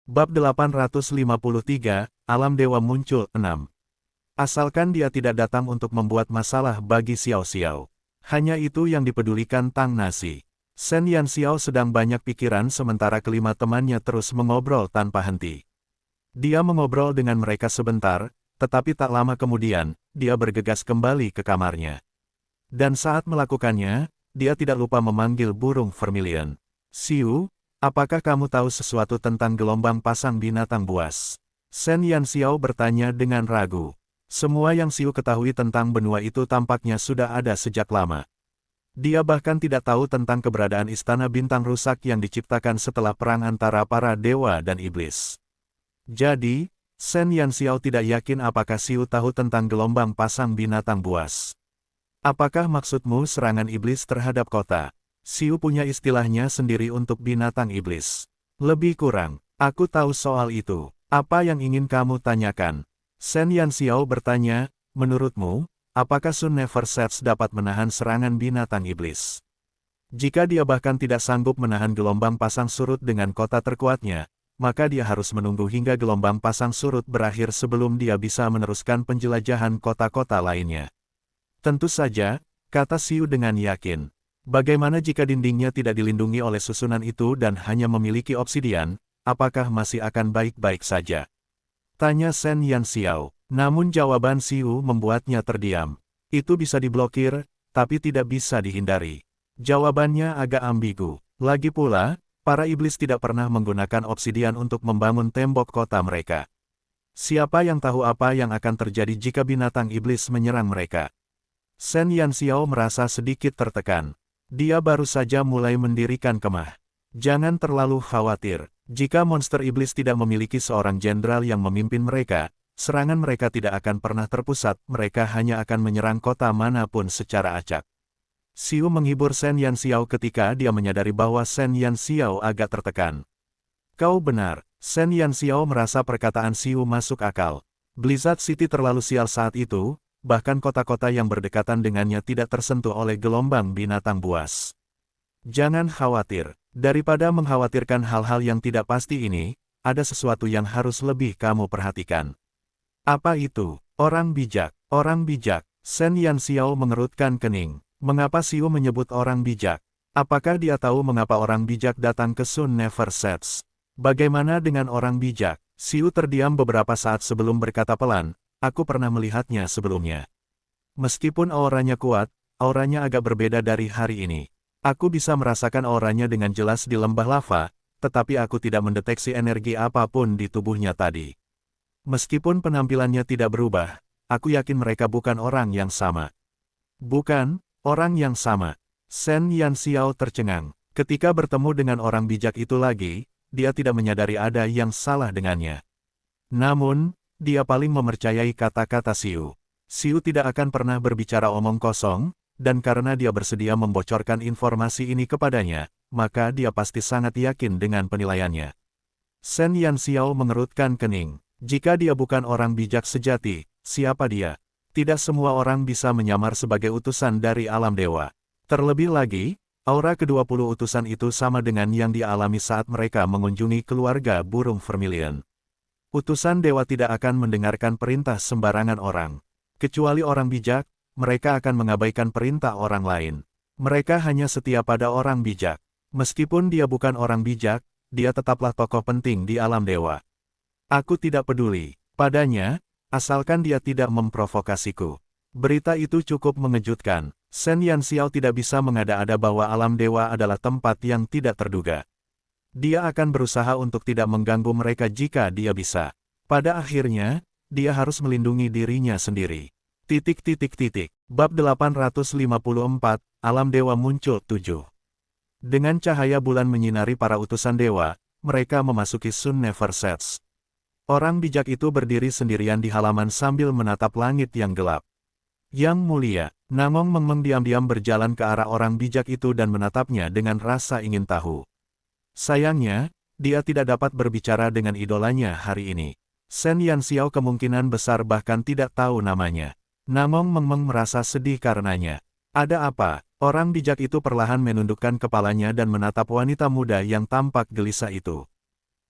Bab 853, Alam Dewa muncul 6. Asalkan dia tidak datang untuk membuat masalah bagi Xiao Xiao. Hanya itu yang dipedulikan Tang Nasi. Shen Yan Xiao sedang banyak pikiran sementara kelima temannya terus mengobrol tanpa henti. Dia mengobrol dengan mereka sebentar, tetapi tak lama kemudian, dia bergegas kembali ke kamarnya. Dan saat melakukannya, dia tidak lupa memanggil burung vermilion. Xiu, apakah kamu tahu sesuatu tentang gelombang pasang binatang buas? Shen Yan Xiao bertanya dengan ragu. Semua yang Xiu ketahui tentang benua itu tampaknya sudah ada sejak lama. Dia bahkan tidak tahu tentang keberadaan istana bintang rusak yang diciptakan setelah perang antara para dewa dan iblis. Jadi, Shen Yan Xiao tidak yakin apakah Xiu tahu tentang gelombang pasang binatang buas. Apakah maksudmu serangan iblis terhadap kota? Xiu punya istilahnya sendiri untuk binatang iblis. Lebih kurang, aku tahu soal itu. Apa yang ingin kamu tanyakan? Shen Yan Xiao bertanya, menurutmu, apakah Sun Never Sets dapat menahan serangan binatang iblis? Jika dia bahkan tidak sanggup menahan gelombang pasang surut dengan kota terkuatnya, maka dia harus menunggu hingga gelombang pasang surut berakhir sebelum dia bisa meneruskan penjelajahan kota-kota lainnya. Tentu saja, kata Xiu dengan yakin. Bagaimana jika dindingnya tidak dilindungi oleh susunan itu dan hanya memiliki obsidian, apakah masih akan baik-baik saja? Tanya Shen Yan Xiao. Namun jawaban Xiu membuatnya terdiam. Itu bisa diblokir, tapi tidak bisa dihindari. Jawabannya agak ambigu. Lagi pula, para iblis tidak pernah menggunakan obsidian untuk membangun tembok kota mereka. Siapa yang tahu apa yang akan terjadi jika binatang iblis menyerang mereka? Shen Yan Xiao merasa sedikit tertekan. Dia baru saja mulai mendirikan kemah. Jangan terlalu khawatir. Jika monster iblis tidak memiliki seorang jenderal yang memimpin mereka, serangan mereka tidak akan pernah terpusat, mereka hanya akan menyerang kota manapun secara acak. Xiu menghibur Shen Yan Xiao ketika dia menyadari bahwa Shen Yan Xiao agak tertekan. Kau benar, Shen Yan Xiao merasa perkataan Xiu masuk akal. Blizzard City terlalu sial saat itu, bahkan kota-kota yang berdekatan dengannya tidak tersentuh oleh gelombang binatang buas. Jangan khawatir, daripada mengkhawatirkan hal-hal yang tidak pasti ini, ada sesuatu yang harus lebih kamu perhatikan. Apa itu? Orang bijak. Orang bijak. Shen Yan Xiao mengerutkan kening. Mengapa Xiu menyebut orang bijak? Apakah dia tahu mengapa orang bijak datang ke Sun Never Sets? Bagaimana dengan orang bijak? Xiu terdiam beberapa saat sebelum berkata pelan, aku pernah melihatnya sebelumnya. Meskipun auranya kuat, auranya agak berbeda dari hari ini. Aku bisa merasakan auranya dengan jelas di lembah lava, tetapi aku tidak mendeteksi energi apapun di tubuhnya tadi. Meskipun penampilannya tidak berubah, aku yakin mereka bukan orang yang sama. Bukan, orang yang sama. Shen Yan Xiao tercengang. Ketika bertemu dengan orang bijak itu lagi, dia tidak menyadari ada yang salah dengannya. Namun, dia paling mempercayai kata-kata Xiu. Xiu tidak akan pernah berbicara omong kosong, dan karena dia bersedia membocorkan informasi ini kepadanya, maka dia pasti sangat yakin dengan penilaiannya. Shen Yan Xiao mengerutkan kening. Jika dia bukan orang bijak sejati, siapa dia? Tidak semua orang bisa menyamar sebagai utusan dari alam dewa. Terlebih lagi, aura ke-20 utusan itu sama dengan yang dialami saat mereka mengunjungi keluarga burung vermilion. Utusan dewa tidak akan mendengarkan perintah sembarangan orang. Kecuali orang bijak, mereka akan mengabaikan perintah orang lain. Mereka hanya setia pada orang bijak. Meskipun dia bukan orang bijak, dia tetaplah tokoh penting di alam dewa. Aku tidak peduli padanya, asalkan dia tidak memprovokasiku. Berita itu cukup mengejutkan. Shen Yan Xiao tidak bisa mengada-ada bahwa alam dewa adalah tempat yang tidak terduga. Dia akan berusaha untuk tidak mengganggu mereka jika dia bisa. Pada akhirnya, dia harus melindungi dirinya sendiri. Bab 854, Alam Dewa muncul 7. Dengan cahaya bulan menyinari para utusan dewa, mereka memasuki Sun Never Sets. Orang bijak itu berdiri sendirian di halaman sambil menatap langit yang gelap. Yang mulia, Namong Mengmeng diam-diam berjalan ke arah orang bijak itu dan menatapnya dengan rasa ingin tahu. Sayangnya, dia tidak dapat berbicara dengan idolanya hari ini. Shen Yan Xiao kemungkinan besar bahkan tidak tahu namanya. Namong Mengmeng merasa sedih karenanya. Ada apa? Orang bijak itu perlahan menundukkan kepalanya dan menatap wanita muda yang tampak gelisah itu.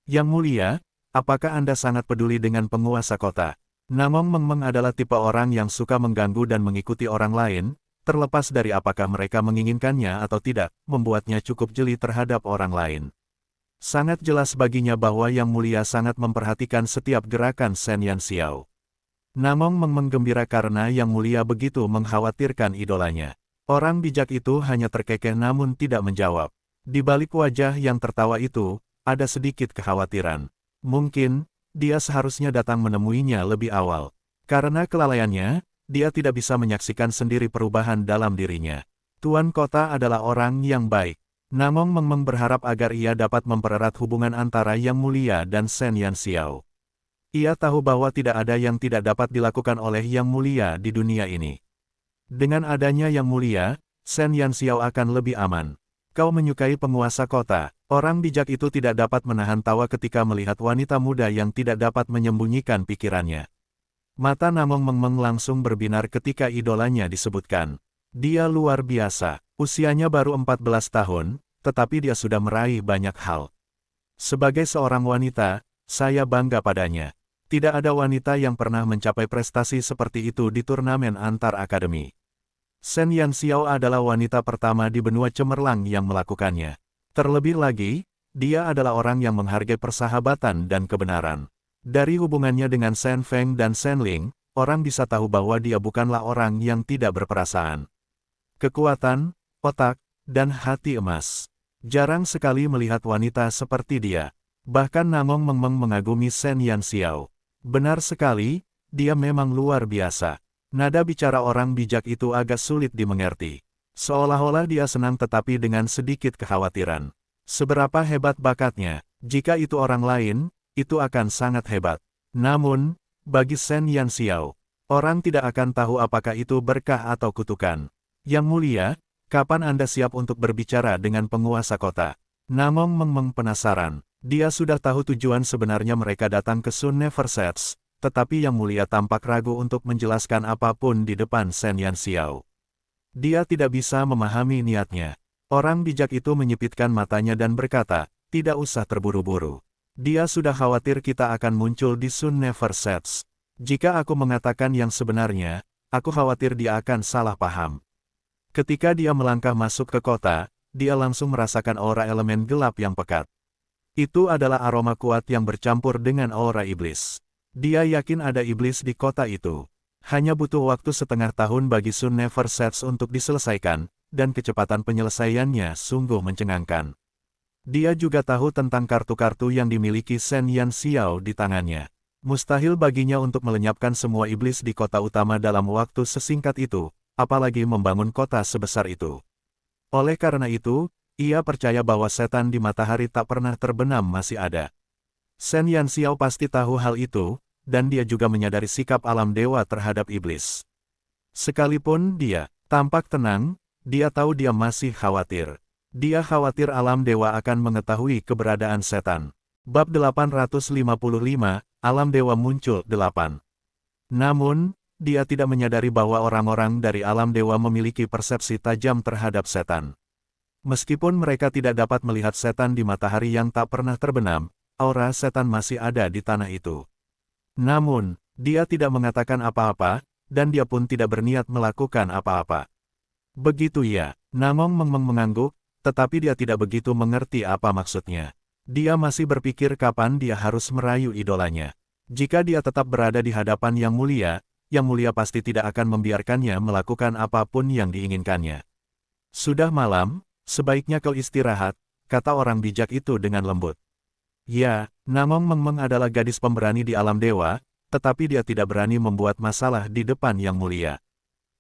Yang mulia, apakah Anda sangat peduli dengan penguasa kota? Namong Mengmeng adalah tipe orang yang suka mengganggu dan mengikuti orang lain, terlepas dari apakah mereka menginginkannya atau tidak, membuatnya cukup jeli terhadap orang lain. Sangat jelas baginya bahwa Yang Mulia sangat memperhatikan setiap gerakan Shen Yanxiao. Namong Mengmeng gembira karena Yang Mulia begitu mengkhawatirkan idolanya. Orang bijak itu hanya terkekeh namun tidak menjawab. Di balik wajah yang tertawa itu, ada sedikit kekhawatiran. Mungkin, dia seharusnya datang menemuinya lebih awal. Karena kelalaiannya, dia tidak bisa menyaksikan sendiri perubahan dalam dirinya. Tuan kota adalah orang yang baik. Namong Mengmeng berharap agar ia dapat mempererat hubungan antara Yang Mulia dan Shen Yanxiao. Ia tahu bahwa tidak ada yang tidak dapat dilakukan oleh Yang Mulia di dunia ini. Dengan adanya Yang Mulia, Shen Yanxiao akan lebih aman. Kau menyukai penguasa kota. Orang bijak itu tidak dapat menahan tawa ketika melihat wanita muda yang tidak dapat menyembunyikan pikirannya. Mata Namong Mengmeng langsung berbinar ketika idolanya disebutkan. Dia luar biasa. Usianya baru 14 tahun, tetapi dia sudah meraih banyak hal. Sebagai seorang wanita, saya bangga padanya. Tidak ada wanita yang pernah mencapai prestasi seperti itu di turnamen antar akademi. Shen Yanxiao adalah wanita pertama di benua cemerlang yang melakukannya. Terlebih lagi, dia adalah orang yang menghargai persahabatan dan kebenaran. Dari hubungannya dengan Shen Feng dan Shen Ling, orang bisa tahu bahwa dia bukanlah orang yang tidak berperasaan. Kekuatan, otak, dan hati emas. Jarang sekali melihat wanita seperti dia. Bahkan Namong Mengmeng mengagumi Shen Yanxiao. Benar sekali, dia memang luar biasa. Nada bicara orang bijak itu agak sulit dimengerti. Seolah-olah dia senang tetapi dengan sedikit kekhawatiran. Seberapa hebat bakatnya, jika itu orang lain, itu akan sangat hebat. Namun, bagi Shen Yanxiao, orang tidak akan tahu apakah itu berkah atau kutukan. Yang Mulia, kapan Anda siap untuk berbicara dengan penguasa kota? Namong Mengmeng penasaran. Dia sudah tahu tujuan sebenarnya mereka datang ke Sun Never Sets, tetapi Yang Mulia tampak ragu untuk menjelaskan apapun di depan Shen Yanxiao. Dia tidak bisa memahami niatnya. Orang bijak itu menyipitkan matanya dan berkata, tidak usah terburu-buru. Dia sudah khawatir kita akan muncul di Sun Never Sets. Jika aku mengatakan yang sebenarnya, aku khawatir dia akan salah paham. Ketika dia melangkah masuk ke kota, dia langsung merasakan aura elemen gelap yang pekat. Itu adalah aroma kuat yang bercampur dengan aura iblis. Dia yakin ada iblis di kota itu. Hanya butuh waktu setengah tahun bagi Sun Never Sets untuk diselesaikan, dan kecepatan penyelesaiannya sungguh mencengangkan. Dia juga tahu tentang kartu-kartu yang dimiliki Shen Yanxiao di tangannya. Mustahil baginya untuk melenyapkan semua iblis di kota utama dalam waktu sesingkat itu, apalagi membangun kota sebesar itu. Oleh karena itu, ia percaya bahwa setan di matahari tak pernah terbenam masih ada. Shen Yanxiao pasti tahu hal itu, dan dia juga menyadari sikap alam dewa terhadap iblis. Sekalipun dia tampak tenang, dia tahu dia masih khawatir. Dia khawatir alam dewa akan mengetahui keberadaan setan. Bab 855, Alam Dewa Muncul 8. Namun, dia tidak menyadari bahwa orang-orang dari alam dewa memiliki persepsi tajam terhadap setan. Meskipun mereka tidak dapat melihat setan di matahari yang tak pernah terbenam, aura setan masih ada di tanah itu. Namun, dia tidak mengatakan apa-apa, dan dia pun tidak berniat melakukan apa-apa. Begitu ya, Namong Mengmeng mengangguk, tetapi dia tidak begitu mengerti apa maksudnya. Dia masih berpikir kapan dia harus merayu idolanya. Jika dia tetap berada di hadapan Yang Mulia pasti tidak akan membiarkannya melakukan apapun yang diinginkannya. Sudah malam, sebaiknya kau istirahat, kata orang bijak itu dengan lembut. Ya, Namong Mengmeng adalah gadis pemberani di alam dewa, tetapi dia tidak berani membuat masalah di depan Yang Mulia.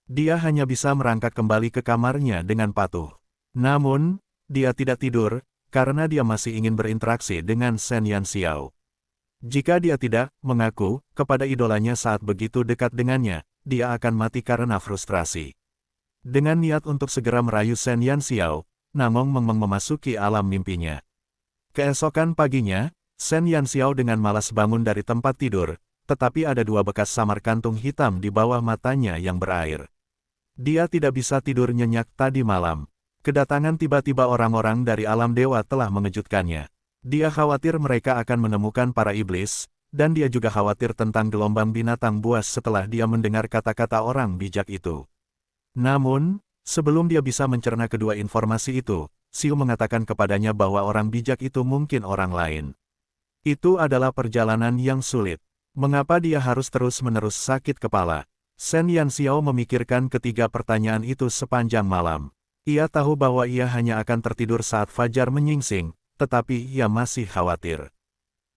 Dia hanya bisa merangkak kembali ke kamarnya dengan patuh. Namun, dia tidak tidur, karena dia masih ingin berinteraksi dengan Shen Yanxiao. Jika dia tidak mengaku kepada idolanya saat begitu dekat dengannya, dia akan mati karena frustrasi. Dengan niat untuk segera merayu Shen Yanxiao, Namong Mengmeng memasuki alam mimpinya. Keesokan paginya, Shen Yanxiao dengan malas bangun dari tempat tidur, tetapi ada dua bekas samar kantung hitam di bawah matanya yang berair. Dia tidak bisa tidur nyenyak tadi malam. Kedatangan tiba-tiba orang-orang dari alam dewa telah mengejutkannya. Dia khawatir mereka akan menemukan para iblis, dan dia juga khawatir tentang gelombang binatang buas setelah dia mendengar kata-kata orang bijak itu. Namun, sebelum dia bisa mencerna kedua informasi itu, Xiu mengatakan kepadanya bahwa orang bijak itu mungkin orang lain. Itu adalah perjalanan yang sulit. Mengapa dia harus terus-menerus sakit kepala? Shen Yanxiao memikirkan ketiga pertanyaan itu sepanjang malam. Ia tahu bahwa ia hanya akan tertidur saat fajar menyingsing, tetapi ia masih khawatir.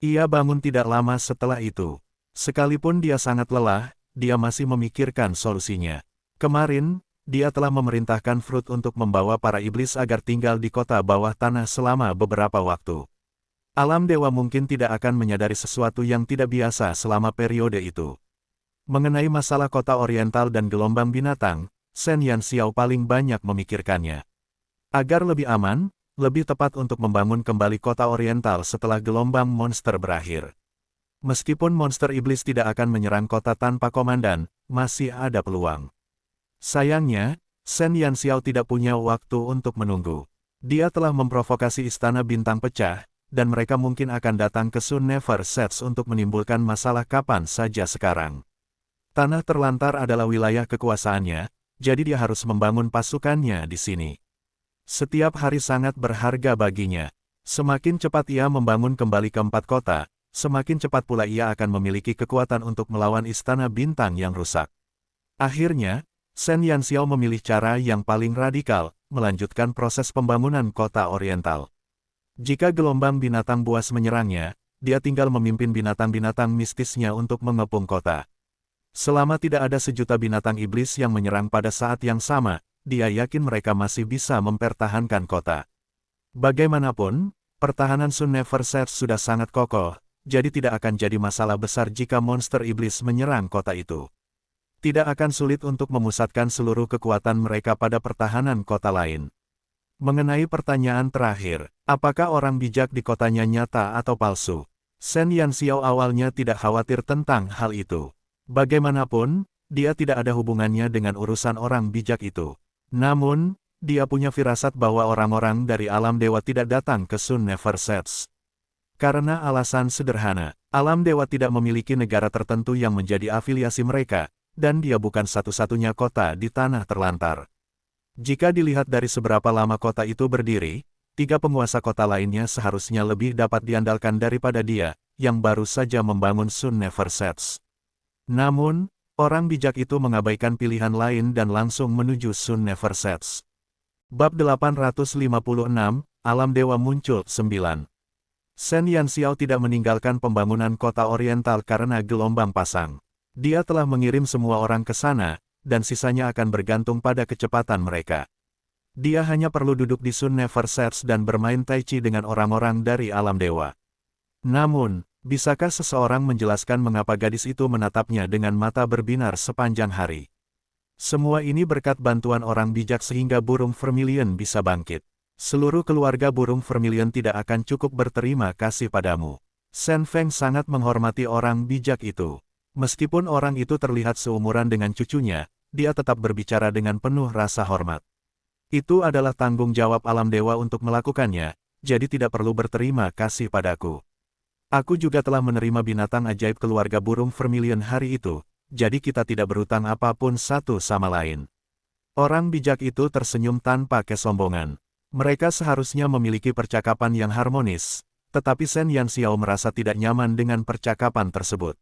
Ia bangun tidak lama setelah itu. Sekalipun dia sangat lelah, dia masih memikirkan solusinya. Kemarin, dia telah memerintahkan Fruit untuk membawa para iblis agar tinggal di kota bawah tanah selama beberapa waktu. Alam dewa mungkin tidak akan menyadari sesuatu yang tidak biasa selama periode itu. Mengenai masalah kota oriental dan gelombang binatang, Shen Yanxiao paling banyak memikirkannya. Agar lebih aman, lebih tepat untuk membangun kembali kota oriental setelah gelombang monster berakhir. Meskipun monster iblis tidak akan menyerang kota tanpa komandan, masih ada peluang. Sayangnya, Shen Yanxiao tidak punya waktu untuk menunggu. Dia telah memprovokasi istana bintang pecah, dan mereka mungkin akan datang ke Sun Never Sets untuk menimbulkan masalah kapan saja sekarang. Tanah terlantar adalah wilayah kekuasaannya, jadi dia harus membangun pasukannya di sini. Setiap hari sangat berharga baginya. Semakin cepat ia membangun kembali keempat kota, semakin cepat pula ia akan memiliki kekuatan untuk melawan istana bintang yang rusak. Akhirnya, Shen Yanxiao memilih cara yang paling radikal, melanjutkan proses pembangunan kota oriental. Jika gelombang binatang buas menyerangnya, dia tinggal memimpin binatang-binatang mistisnya untuk mengepung kota. Selama tidak ada sejuta binatang iblis yang menyerang pada saat yang sama, dia yakin mereka masih bisa mempertahankan kota. Bagaimanapun, pertahanan Sun Never Sets sudah sangat kokoh, jadi tidak akan jadi masalah besar jika monster iblis menyerang kota itu. Tidak akan sulit untuk memusatkan seluruh kekuatan mereka pada pertahanan kota lain. Mengenai pertanyaan terakhir, apakah orang bijak di kotanya nyata atau palsu? Shen Yanxiao awalnya tidak khawatir tentang hal itu. Bagaimanapun, dia tidak ada hubungannya dengan urusan orang bijak itu. Namun, dia punya firasat bahwa orang-orang dari alam dewa tidak datang ke Sun Never Sets. Karena alasan sederhana, alam dewa tidak memiliki negara tertentu yang menjadi afiliasi mereka, dan dia bukan satu-satunya kota di tanah terlantar. Jika dilihat dari seberapa lama kota itu berdiri, 3 penguasa kota lainnya seharusnya lebih dapat diandalkan daripada dia, yang baru saja membangun Sun Never Sets. Namun, orang bijak itu mengabaikan pilihan lain dan langsung menuju Sun Never Sets. Bab 856, Alam Dewa Muncul 9. Shen Yanxiao tidak meninggalkan pembangunan kota oriental karena gelombang pasang. Dia telah mengirim semua orang ke sana, dan sisanya akan bergantung pada kecepatan mereka. Dia hanya perlu duduk di Sun Never Sets dan bermain tai chi dengan orang-orang dari alam dewa. Namun, bisakah seseorang menjelaskan mengapa gadis itu menatapnya dengan mata berbinar sepanjang hari? Semua ini berkat bantuan orang bijak sehingga burung vermilion bisa bangkit. Seluruh keluarga burung vermilion tidak akan cukup berterima kasih padamu. Shen Feng sangat menghormati orang bijak itu. Meskipun orang itu terlihat seumuran dengan cucunya, dia tetap berbicara dengan penuh rasa hormat. Itu adalah tanggung jawab alam dewa untuk melakukannya, jadi tidak perlu berterima kasih padaku. Aku juga telah menerima binatang ajaib keluarga burung vermilion hari itu, jadi kita tidak berutang apapun satu sama lain. Orang bijak itu tersenyum tanpa kesombongan. Mereka seharusnya memiliki percakapan yang harmonis, tetapi Shen Yanxiao merasa tidak nyaman dengan percakapan tersebut.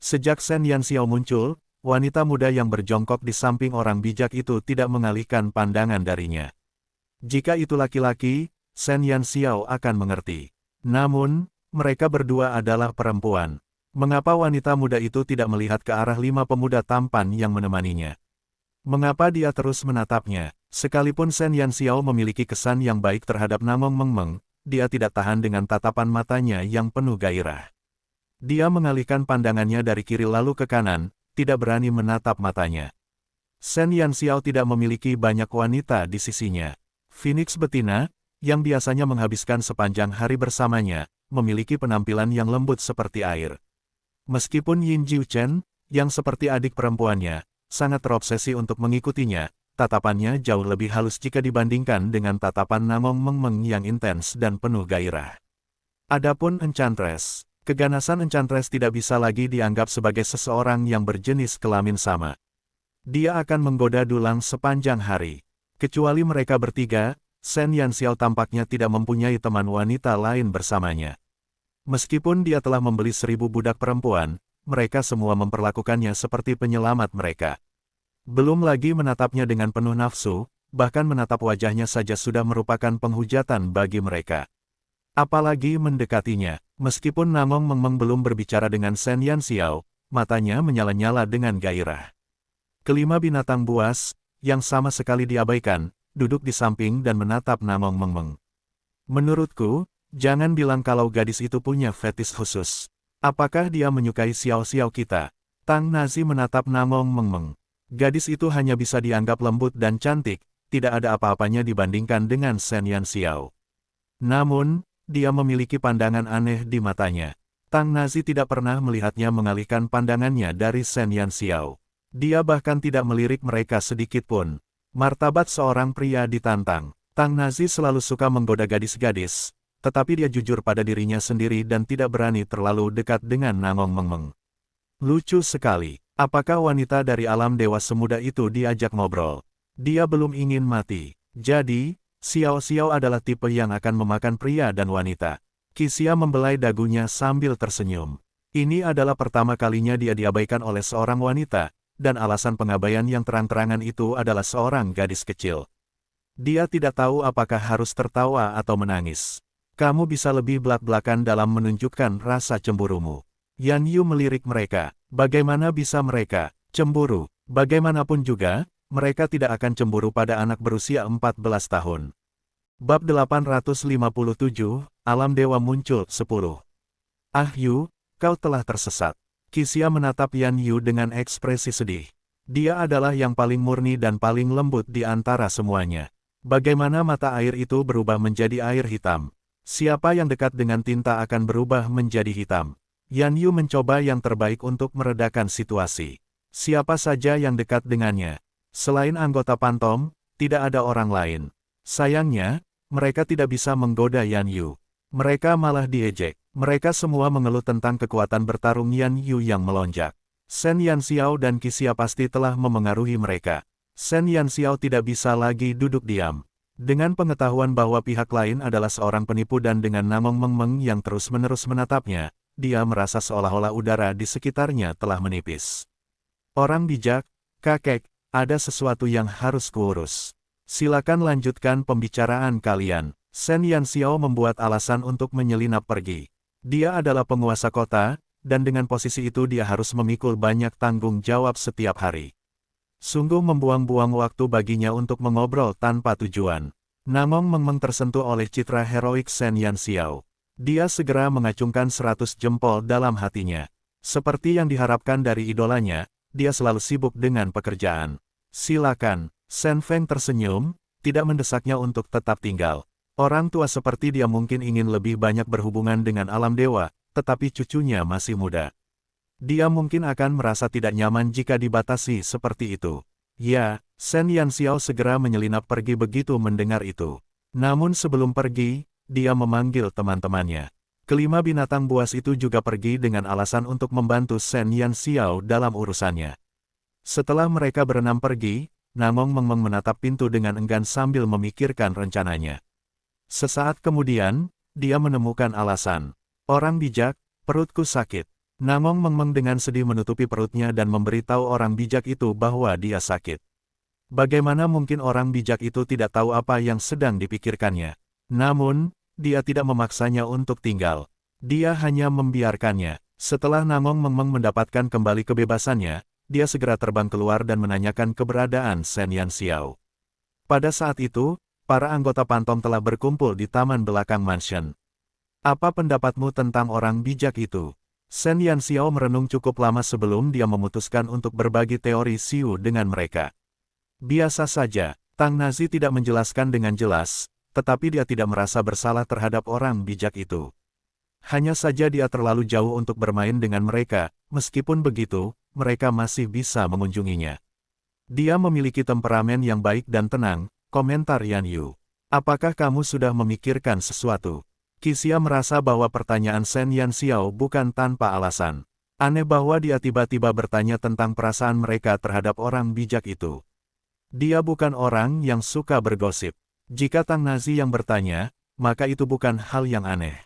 Sejak Shen Yanxiao muncul, wanita muda yang berjongkok di samping orang bijak itu tidak mengalihkan pandangan darinya. Jika itu laki-laki, Shen Yanxiao akan mengerti. Namun, mereka berdua adalah perempuan. Mengapa wanita muda itu tidak melihat ke arah 5 pemuda tampan yang menemaninya? Mengapa dia terus menatapnya? Sekalipun Shen Yanxiao memiliki kesan yang baik terhadap Namong Mengmeng, dia tidak tahan dengan tatapan matanya yang penuh gairah. Dia mengalihkan pandangannya dari kiri lalu ke kanan, tidak berani menatap matanya. Shen Yanxiao tidak memiliki banyak wanita di sisinya. Phoenix betina, yang biasanya menghabiskan sepanjang hari bersamanya, memiliki penampilan yang lembut seperti air. Meskipun Yin Jiuchen, yang seperti adik perempuannya, sangat terobsesi untuk mengikutinya, tatapannya jauh lebih halus jika dibandingkan dengan tatapan Namong Mengmeng yang intens dan penuh gairah. Adapun Enchantress, keganasan Enchantress tidak bisa lagi dianggap sebagai seseorang yang berjenis kelamin sama. Dia akan menggoda Dulang sepanjang hari. Kecuali mereka bertiga, Shen Yanxiao tampaknya tidak mempunyai teman wanita lain bersamanya. Meskipun dia telah membeli 1000 budak perempuan, mereka semua memperlakukannya seperti penyelamat mereka. Belum lagi menatapnya dengan penuh nafsu, bahkan menatap wajahnya saja sudah merupakan penghujatan bagi mereka. Apalagi mendekatinya, meskipun Namong Mengmeng belum berbicara dengan Shen Yanxiao, matanya menyala-nyala dengan gairah. Kelima binatang buas, yang sama sekali diabaikan, duduk di samping dan menatap Namong Mengmeng. Menurutku, jangan bilang kalau gadis itu punya fetis khusus. Apakah dia menyukai Xiao-Xiao kita? Tang Nazi menatap Namong Mengmeng. Gadis itu hanya bisa dianggap lembut dan cantik, tidak ada apa-apanya dibandingkan dengan Shen Yanxiao. Namun, dia memiliki pandangan aneh di matanya. Tang Nazi tidak pernah melihatnya mengalihkan pandangannya dari Shen Yanxiao. Dia bahkan tidak melirik mereka sedikit pun. Martabat seorang pria ditantang. Tang Nazi selalu suka menggoda gadis-gadis, tetapi dia jujur pada dirinya sendiri dan tidak berani terlalu dekat dengan Namong Mengmeng. Lucu sekali. Apakah wanita dari alam dewa semuda itu diajak ngobrol? Dia belum ingin mati. Jadi, Xiao-Xiao adalah tipe yang akan memakan pria dan wanita. Qixia membelai dagunya sambil tersenyum. Ini adalah pertama kalinya dia diabaikan oleh seorang wanita, dan alasan pengabaian yang terang-terangan itu adalah seorang gadis kecil. Dia tidak tahu apakah harus tertawa atau menangis. Kamu bisa lebih belak-belakan dalam menunjukkan rasa cemburumu. Yan Yu melirik mereka. Bagaimana bisa mereka cemburu? Bagaimanapun juga, mereka tidak akan cemburu pada anak berusia 14 tahun. Bab 857, Alam Dewa muncul 10. Ah Yu, kau telah tersesat. Qixia menatap Yan Yu dengan ekspresi sedih. Dia adalah yang paling murni dan paling lembut di antara semuanya. Bagaimana mata air itu berubah menjadi air hitam? Siapa yang dekat dengan tinta akan berubah menjadi hitam? Yan Yu mencoba yang terbaik untuk meredakan situasi. Siapa saja yang dekat dengannya? Selain anggota Pantom, tidak ada orang lain. Sayangnya, mereka tidak bisa menggoda Yan Yu. Mereka malah diejek. Mereka semua mengeluh tentang kekuatan bertarung Yan Yu yang melonjak. Shen Yanxiao dan Qixia pasti telah memengaruhi mereka. Shen Yanxiao tidak bisa lagi duduk diam. Dengan pengetahuan bahwa pihak lain adalah seorang penipu dan dengan Namong Mengmeng yang terus-menerus menatapnya, dia merasa seolah-olah udara di sekitarnya telah menipis. Orang bijak, kakek, ada sesuatu yang harus kuurus. Silakan lanjutkan pembicaraan kalian. Shen Yanxiao membuat alasan untuk menyelinap pergi. Dia adalah penguasa kota, dan dengan posisi itu dia harus memikul banyak tanggung jawab setiap hari. Sungguh membuang-buang waktu baginya untuk mengobrol tanpa tujuan. Namong Mengmeng tersentuh oleh citra heroik Shen Yanxiao. Dia segera mengacungkan 100 jempol dalam hatinya. Seperti yang diharapkan dari idolanya, dia selalu sibuk dengan pekerjaan. Silakan, Shen Feng tersenyum, tidak mendesaknya untuk tetap tinggal. Orang tua seperti dia mungkin ingin lebih banyak berhubungan dengan alam dewa, tetapi cucunya masih muda. Dia mungkin akan merasa tidak nyaman jika dibatasi seperti itu. Ya, Shen Yanxiao segera menyelinap pergi begitu mendengar itu. Namun sebelum pergi, dia memanggil teman-temannya. Kelima binatang buas itu juga pergi dengan alasan untuk membantu Shen Yanxiao dalam urusannya. Setelah mereka berenam pergi, Namong Mengmeng menatap pintu dengan enggan sambil memikirkan rencananya. Sesaat kemudian, dia menemukan alasan. Orang bijak, perutku sakit. Namong Mengmeng dengan sedih menutupi perutnya dan memberitahu orang bijak itu bahwa dia sakit. Bagaimana mungkin orang bijak itu tidak tahu apa yang sedang dipikirkannya? Namun, dia tidak memaksanya untuk tinggal. Dia hanya membiarkannya. Setelah Namong Mengmeng mendapatkan kembali kebebasannya, dia segera terbang keluar dan menanyakan keberadaan Shen Yanxiao. Pada saat itu, para anggota Pantom telah berkumpul di taman belakang mansion. Apa pendapatmu tentang orang bijak itu? Shen Yanxiao merenung cukup lama sebelum dia memutuskan untuk berbagi teori Xiu dengan mereka. Biasa saja, Tang Nazi tidak menjelaskan dengan jelas, tetapi dia tidak merasa bersalah terhadap orang bijak itu. Hanya saja dia terlalu jauh untuk bermain dengan mereka, meskipun begitu, mereka masih bisa mengunjunginya. Dia memiliki temperamen yang baik dan tenang, komentar Yan Yu. Apakah kamu sudah memikirkan sesuatu? Qixia merasa bahwa pertanyaan Shen Yanxiao bukan tanpa alasan. Aneh bahwa dia tiba-tiba bertanya tentang perasaan mereka terhadap orang bijak itu. Dia bukan orang yang suka bergosip. Jika Tang Nazi yang bertanya, maka itu bukan hal yang aneh.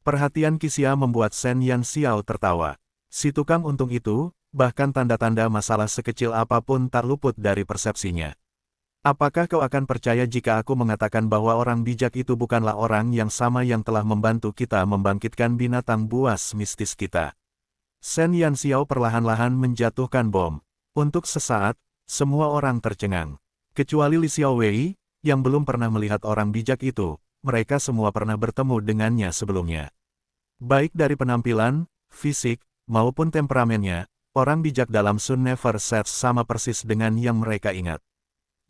Perhatian Qixia membuat Shen Yanxiao tertawa. Si tukang untung itu, bahkan tanda-tanda masalah sekecil apapun tak luput dari persepsinya. Apakah kau akan percaya jika aku mengatakan bahwa orang bijak itu bukanlah orang yang sama yang telah membantu kita membangkitkan binatang buas mistis kita? Shen Yanxiao perlahan-lahan menjatuhkan bom. Untuk sesaat, semua orang tercengang. Kecuali Li Xiaowei, yang belum pernah melihat orang bijak itu, mereka semua pernah bertemu dengannya sebelumnya. Baik dari penampilan, fisik, maupun temperamennya, orang bijak dalam Sun Never Sets sama persis dengan yang mereka ingat.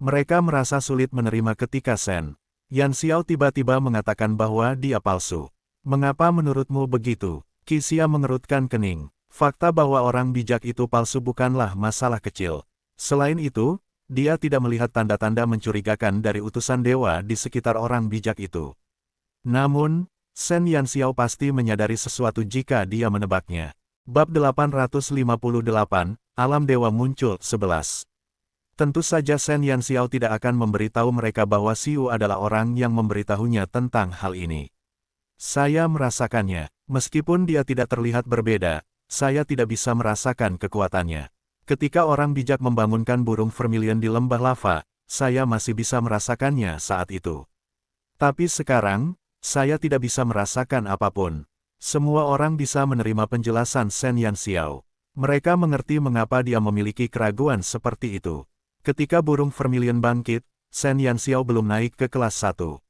Mereka merasa sulit menerima ketika Shen Yanxiao tiba-tiba mengatakan bahwa dia palsu. Mengapa menurutmu begitu? Qixia mengerutkan kening. Fakta bahwa orang bijak itu palsu bukanlah masalah kecil. Selain itu, dia tidak melihat tanda-tanda mencurigakan dari utusan dewa di sekitar orang bijak itu. Namun, Shen Yanxiao pasti menyadari sesuatu jika dia menebaknya. Bab 858, Alam Dewa Muncul 11. Tentu saja Shen Yanxiao tidak akan memberitahu mereka bahwa Xiu adalah orang yang memberitahunya tentang hal ini. Saya merasakannya, meskipun dia tidak terlihat berbeda, saya tidak bisa merasakan kekuatannya. Ketika orang bijak membangunkan burung vermilion di lembah lava, saya masih bisa merasakannya saat itu. Tapi sekarang, saya tidak bisa merasakan apapun. Semua orang bisa menerima penjelasan Shen Yanxiao. Mereka mengerti mengapa dia memiliki keraguan seperti itu. Ketika burung vermilion bangkit, Shen Yanxiao belum naik ke kelas 1.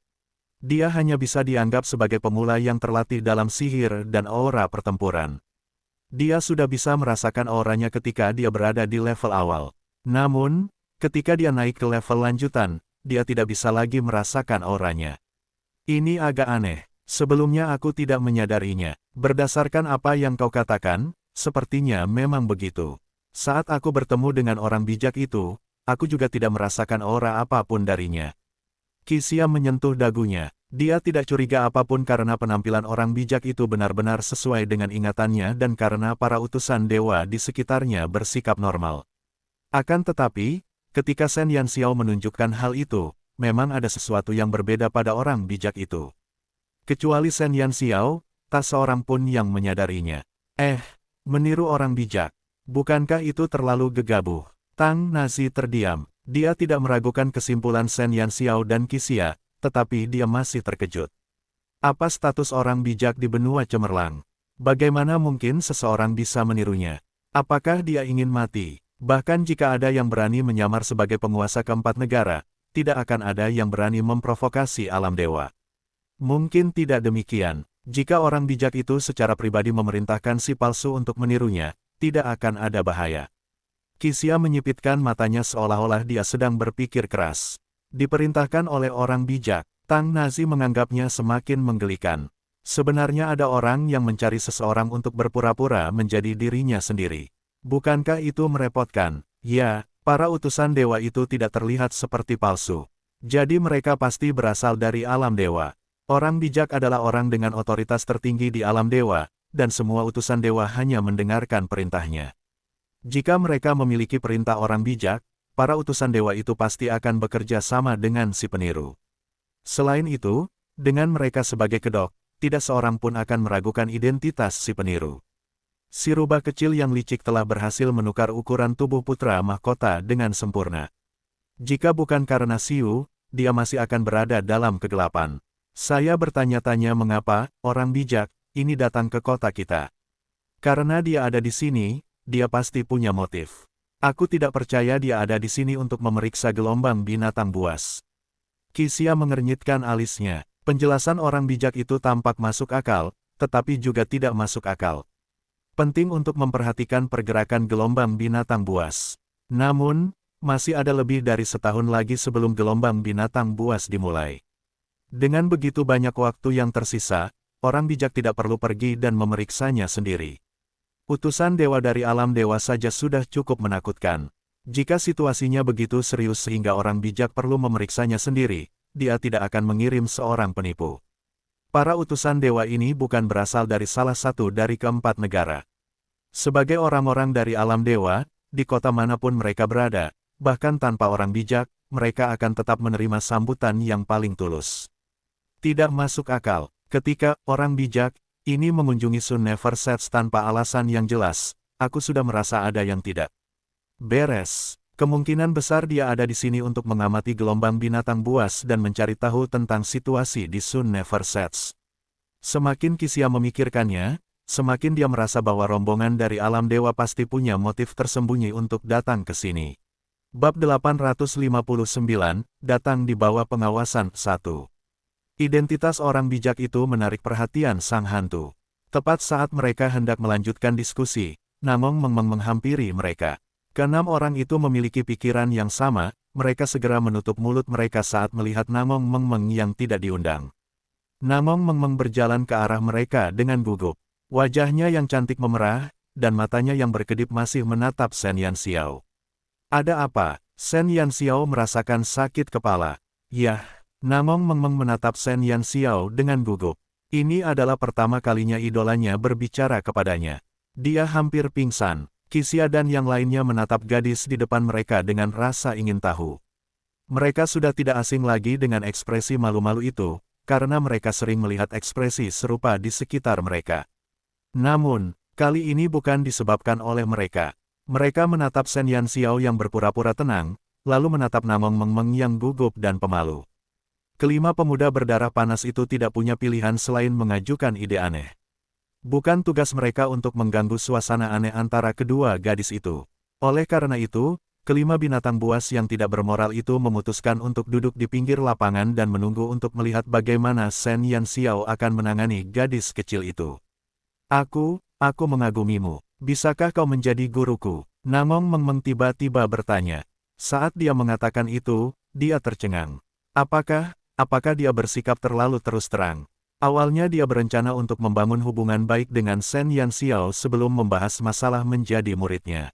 Dia hanya bisa dianggap sebagai pemula yang terlatih dalam sihir dan aura pertempuran. Dia sudah bisa merasakan auranya ketika dia berada di level awal. Namun, ketika dia naik ke level lanjutan, dia tidak bisa lagi merasakan auranya. Ini agak aneh. Sebelumnya aku tidak menyadarinya. Berdasarkan apa yang kau katakan, sepertinya memang begitu. Saat aku bertemu dengan orang bijak itu, aku juga tidak merasakan aura apapun darinya. Qixia menyentuh dagunya. Dia tidak curiga apapun karena penampilan orang bijak itu benar-benar sesuai dengan ingatannya dan karena para utusan dewa di sekitarnya bersikap normal. Akan tetapi, ketika Shen Yanxiao menunjukkan hal itu, memang ada sesuatu yang berbeda pada orang bijak itu. Kecuali Shen Yanxiao, tak seorang pun yang menyadarinya. Meniru orang bijak. Bukankah itu terlalu gegabah? Tang Nazi terdiam. Dia tidak meragukan kesimpulan Shen Yanxiao dan Qixia, tetapi dia masih terkejut. Apa status orang bijak di benua cemerlang? Bagaimana mungkin seseorang bisa menirunya? Apakah dia ingin mati? Bahkan jika ada yang berani menyamar sebagai penguasa keempat negara, tidak akan ada yang berani memprovokasi alam dewa. Mungkin tidak demikian. Jika orang bijak itu secara pribadi memerintahkan si palsu untuk menirunya, tidak akan ada bahaya. Qixia menyipitkan matanya seolah-olah dia sedang berpikir keras. Diperintahkan oleh orang bijak, Tang Nazi menganggapnya semakin menggelikan. Sebenarnya ada orang yang mencari seseorang untuk berpura-pura menjadi dirinya sendiri. Bukankah itu merepotkan? Ya, para utusan dewa itu tidak terlihat seperti palsu. Jadi mereka pasti berasal dari alam dewa. Orang bijak adalah orang dengan otoritas tertinggi di alam dewa, dan semua utusan dewa hanya mendengarkan perintahnya. Jika mereka memiliki perintah orang bijak, para utusan dewa itu pasti akan bekerja sama dengan si peniru. Selain itu, dengan mereka sebagai kedok, tidak seorang pun akan meragukan identitas si peniru. Si rubah kecil yang licik telah berhasil menukar ukuran tubuh putra mahkota dengan sempurna. Jika bukan karena Xiu, dia masih akan berada dalam kegelapan. Saya bertanya-tanya mengapa orang bijak ini datang ke kota kita. Karena dia ada di sini, dia pasti punya motif. Aku tidak percaya dia ada di sini untuk memeriksa gelombang binatang buas. Qixia mengernyitkan alisnya. Penjelasan orang bijak itu tampak masuk akal, tetapi juga tidak masuk akal. Penting untuk memperhatikan pergerakan gelombang binatang buas. Namun, masih ada lebih dari setahun lagi sebelum gelombang binatang buas dimulai. Dengan begitu banyak waktu yang tersisa, orang bijak tidak perlu pergi dan memeriksanya sendiri. Utusan dewa dari alam dewa saja sudah cukup menakutkan. Jika situasinya begitu serius sehingga orang bijak perlu memeriksanya sendiri, dia tidak akan mengirim seorang penipu. Para utusan dewa ini bukan berasal dari salah satu dari keempat negara. Sebagai orang-orang dari alam dewa, di kota manapun mereka berada, bahkan tanpa orang bijak, mereka akan tetap menerima sambutan yang paling tulus. Tidak masuk akal, ketika orang bijak ini mengunjungi Sun Neversetts tanpa alasan yang jelas, aku sudah merasa ada yang tidak beres. Kemungkinan besar dia ada di sini untuk mengamati gelombang binatang buas dan mencari tahu tentang situasi di Sun Neversetts. Semakin Kisia memikirkannya, semakin dia merasa bahwa rombongan dari alam dewa pasti punya motif tersembunyi untuk datang ke sini. Bab 859, datang di bawah pengawasan 1. Identitas orang bijak itu menarik perhatian sang hantu. Tepat saat mereka hendak melanjutkan diskusi, Namong Mengmeng menghampiri mereka. Keenam orang itu memiliki pikiran yang sama, mereka segera menutup mulut mereka saat melihat Namong Mengmeng yang tidak diundang. Namong Mengmeng berjalan ke arah mereka dengan gugup. Wajahnya yang cantik memerah, dan matanya yang berkedip masih menatap Shen Yanxiao. Ada apa? Shen Yanxiao merasakan sakit kepala. Yah, Namong Mengmeng menatap Shen Yanxiao dengan gugup. Ini adalah pertama kalinya idolanya berbicara kepadanya. Dia hampir pingsan. Kisia dan yang lainnya menatap gadis di depan mereka dengan rasa ingin tahu. Mereka sudah tidak asing lagi dengan ekspresi malu-malu itu, karena mereka sering melihat ekspresi serupa di sekitar mereka. Namun, kali ini bukan disebabkan oleh mereka. Mereka menatap Shen Yanxiao yang berpura-pura tenang, lalu menatap Namong Mengmeng yang gugup dan pemalu. Kelima pemuda berdarah panas itu tidak punya pilihan selain mengajukan ide aneh. Bukan tugas mereka untuk mengganggu suasana aneh antara kedua gadis itu. Oleh karena itu, kelima binatang buas yang tidak bermoral itu memutuskan untuk duduk di pinggir lapangan dan menunggu untuk melihat bagaimana Shen Yanxiao akan menangani gadis kecil itu. Aku mengagumimu. Bisakah kau menjadi guruku? Namong Mengmeng tiba-tiba bertanya. Saat dia mengatakan itu, dia tercengang. Apakah dia bersikap terlalu terus terang? Awalnya dia berencana untuk membangun hubungan baik dengan Shen Yanxiao sebelum membahas masalah menjadi muridnya.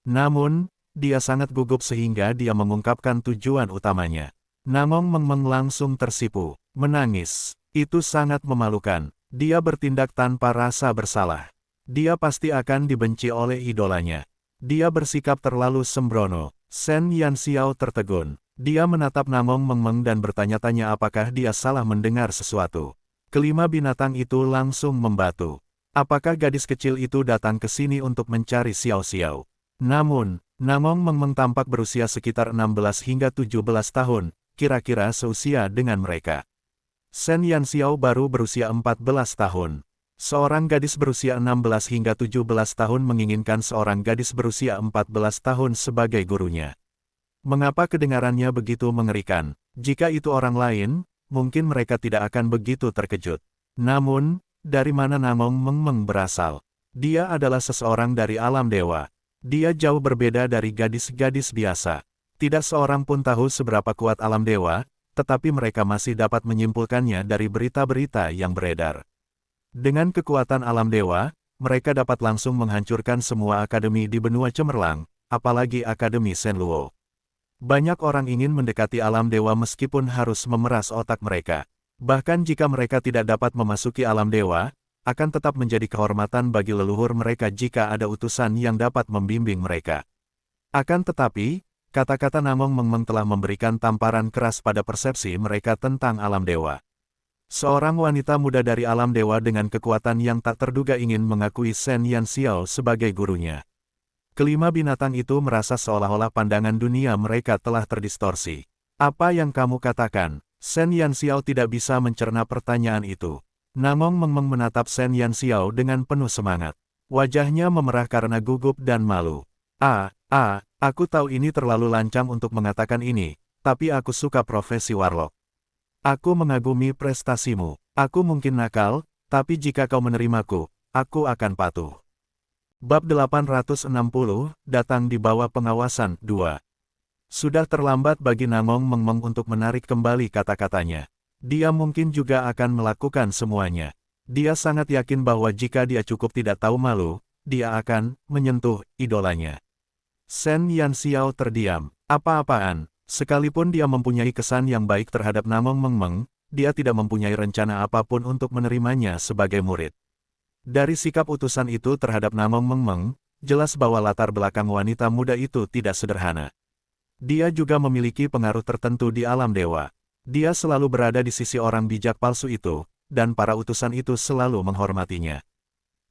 Namun, dia sangat gugup sehingga dia mengungkapkan tujuan utamanya. Namong Mengmeng langsung tersipu, menangis. Itu sangat memalukan. Dia bertindak tanpa rasa bersalah. Dia pasti akan dibenci oleh idolanya. Dia bersikap terlalu sembrono. Shen Yanxiao tertegun. Dia menatap Namong Mengmeng dan bertanya-tanya apakah dia salah mendengar sesuatu. Kelima binatang itu langsung membatu. Apakah gadis kecil itu datang ke sini untuk mencari Xiao Xiao? Namun, Namong Mengmeng tampak berusia sekitar 16 hingga 17 tahun, kira-kira seusia dengan mereka. Shen Yanxiao baru berusia 14 tahun. Seorang gadis berusia 16 hingga 17 tahun menginginkan seorang gadis berusia 14 tahun sebagai gurunya. Mengapa kedengarannya begitu mengerikan? Jika itu orang lain, mungkin mereka tidak akan begitu terkejut. Namun, dari mana Namong Mengmeng berasal? Dia adalah seseorang dari alam dewa. Dia jauh berbeda dari gadis-gadis biasa. Tidak seorang pun tahu seberapa kuat alam dewa, tetapi mereka masih dapat menyimpulkannya dari berita-berita yang beredar. Dengan kekuatan alam dewa, mereka dapat langsung menghancurkan semua akademi di benua cemerlang, apalagi Akademi Shenluo. Banyak orang ingin mendekati alam dewa meskipun harus memeras otak mereka. Bahkan jika mereka tidak dapat memasuki alam dewa, akan tetap menjadi kehormatan bagi leluhur mereka jika ada utusan yang dapat membimbing mereka. Akan tetapi, kata-kata Namong Mengmeng telah memberikan tamparan keras pada persepsi mereka tentang alam dewa. Seorang wanita muda dari alam dewa dengan kekuatan yang tak terduga ingin mengakui Shen Yanxiao sebagai gurunya. Kelima binatang itu merasa seolah-olah pandangan dunia mereka telah terdistorsi. Apa yang kamu katakan? Shen Yanxiao tidak bisa mencerna pertanyaan itu. Namong Mengmeng menatap Shen Yanxiao dengan penuh semangat. Wajahnya memerah karena gugup dan malu. Aku tahu ini terlalu lancang untuk mengatakan ini, tapi aku suka profesi warlock. Aku mengagumi prestasimu. Aku mungkin nakal, tapi jika kau menerimaku, aku akan patuh. Bab 860, datang di bawah pengawasan 2. Sudah terlambat bagi Namong Mengmeng untuk menarik kembali kata-katanya. Dia mungkin juga akan melakukan semuanya. Dia sangat yakin bahwa jika dia cukup tidak tahu malu, dia akan menyentuh idolanya. Shen Yanxiao terdiam. Apa-apaan, sekalipun dia mempunyai kesan yang baik terhadap Namong Mengmeng, dia tidak mempunyai rencana apapun untuk menerimanya sebagai murid. Dari sikap utusan itu terhadap Namong Mengmeng, jelas bahwa latar belakang wanita muda itu tidak sederhana. Dia juga memiliki pengaruh tertentu di alam dewa. Dia selalu berada di sisi orang bijak palsu itu, dan para utusan itu selalu menghormatinya.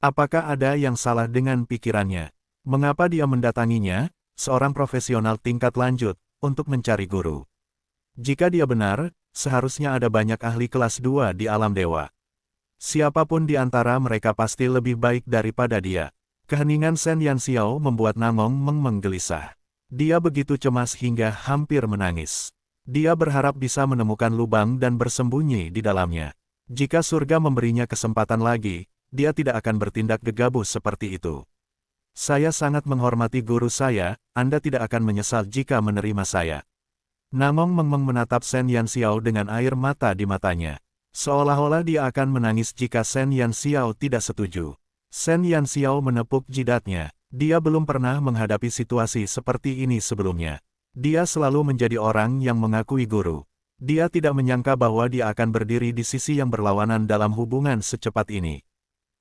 Apakah ada yang salah dengan pikirannya? Mengapa dia mendatanginya, seorang profesional tingkat lanjut, untuk mencari guru? Jika dia benar, seharusnya ada banyak ahli kelas 2 di alam dewa. Siapapun di antara mereka pasti lebih baik daripada dia. Keheningan Shen Yanxiao membuat Namong Mengmeng gelisah. Dia begitu cemas hingga hampir menangis. Dia berharap bisa menemukan lubang dan bersembunyi di dalamnya. Jika surga memberinya kesempatan lagi, dia tidak akan bertindak gegabah seperti itu. Saya sangat menghormati guru saya, Anda tidak akan menyesal jika menerima saya. Namong Mengmeng menatap Shen Yanxiao dengan air mata di matanya. Seolah-olah dia akan menangis jika Shen Yanxiao tidak setuju. Shen Yanxiao menepuk jidatnya. Dia belum pernah menghadapi situasi seperti ini sebelumnya. Dia selalu menjadi orang yang mengakui guru. Dia tidak menyangka bahwa dia akan berdiri di sisi yang berlawanan dalam hubungan secepat ini.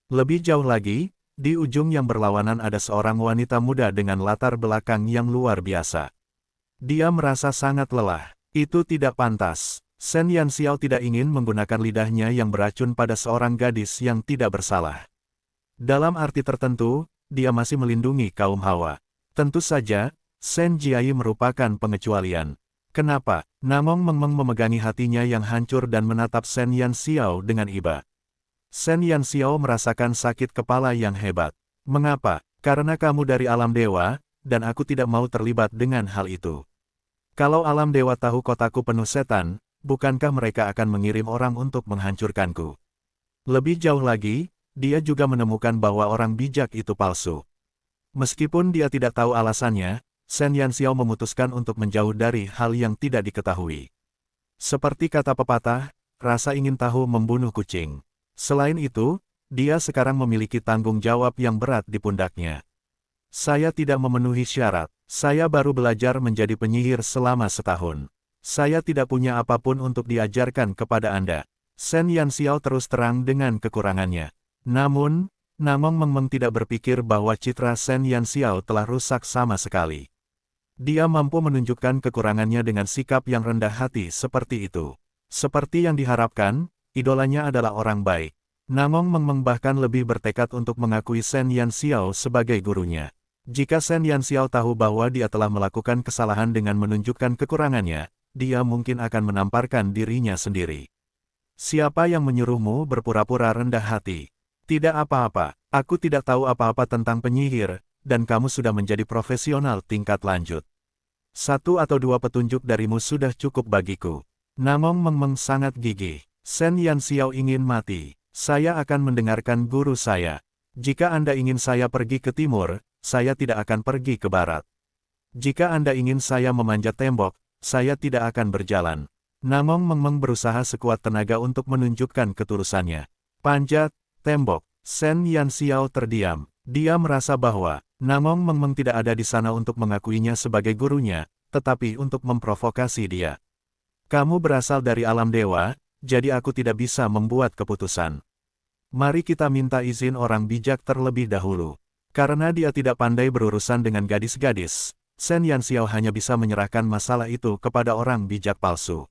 Lebih jauh lagi, di ujung yang berlawanan ada seorang wanita muda dengan latar belakang yang luar biasa. Dia merasa sangat lelah. Itu tidak pantas. Shen Yanxiao tidak ingin menggunakan lidahnya yang beracun pada seorang gadis yang tidak bersalah. Dalam arti tertentu, dia masih melindungi kaum Hawa. Tentu saja, Shen Jiayi merupakan pengecualian. Kenapa? Namong Mengmeng memegangi hatinya yang hancur dan menatap Shen Yanxiao dengan iba. Shen Yanxiao merasakan sakit kepala yang hebat. Mengapa? Karena kamu dari alam dewa, dan aku tidak mau terlibat dengan hal itu. Kalau alam dewa tahu kotaku penuh setan, bukankah mereka akan mengirim orang untuk menghancurkanku? Lebih jauh lagi, dia juga menemukan bahwa orang bijak itu palsu. Meskipun dia tidak tahu alasannya, Shen Yanxiao memutuskan untuk menjauh dari hal yang tidak diketahui. Seperti kata pepatah, rasa ingin tahu membunuh kucing. Selain itu, dia sekarang memiliki tanggung jawab yang berat di pundaknya. Saya tidak memenuhi syarat. Saya baru belajar menjadi penyihir selama setahun. Saya tidak punya apapun untuk diajarkan kepada Anda. Shen Yanxiao terus terang dengan kekurangannya. Namun, Namong Mengmeng tidak berpikir bahwa citra Shen Yanxiao telah rusak sama sekali. Dia mampu menunjukkan kekurangannya dengan sikap yang rendah hati seperti itu. Seperti yang diharapkan, idolanya adalah orang baik. Namong Mengmeng bahkan lebih bertekad untuk mengakui Shen Yanxiao sebagai gurunya. Jika Shen Yanxiao tahu bahwa dia telah melakukan kesalahan dengan menunjukkan kekurangannya, dia mungkin akan menamparkan dirinya sendiri. Siapa yang menyuruhmu berpura-pura rendah hati? Tidak apa-apa, aku tidak tahu apa-apa tentang penyihir, dan kamu sudah menjadi profesional tingkat lanjut. 1 atau 2 petunjuk darimu sudah cukup bagiku. Namong Mengmeng sangat gigih. Shen Yanxiao ingin mati. Saya akan mendengarkan guru saya. Jika Anda ingin saya pergi ke timur, saya tidak akan pergi ke barat. Jika Anda ingin saya memanjat tembok, saya tidak akan berjalan. Namong Mengmeng berusaha sekuat tenaga untuk menunjukkan ketulusannya. Panjat tembok. Shen Yanxiao terdiam. Dia merasa bahwa Namong Mengmeng tidak ada di sana untuk mengakuinya sebagai gurunya, tetapi untuk memprovokasi dia. Kamu berasal dari alam dewa, jadi aku tidak bisa membuat keputusan. Mari kita minta izin orang bijak terlebih dahulu. Karena dia tidak pandai berurusan dengan gadis-gadis, Shen Yanxiao hanya bisa menyerahkan masalah itu kepada orang bijak palsu.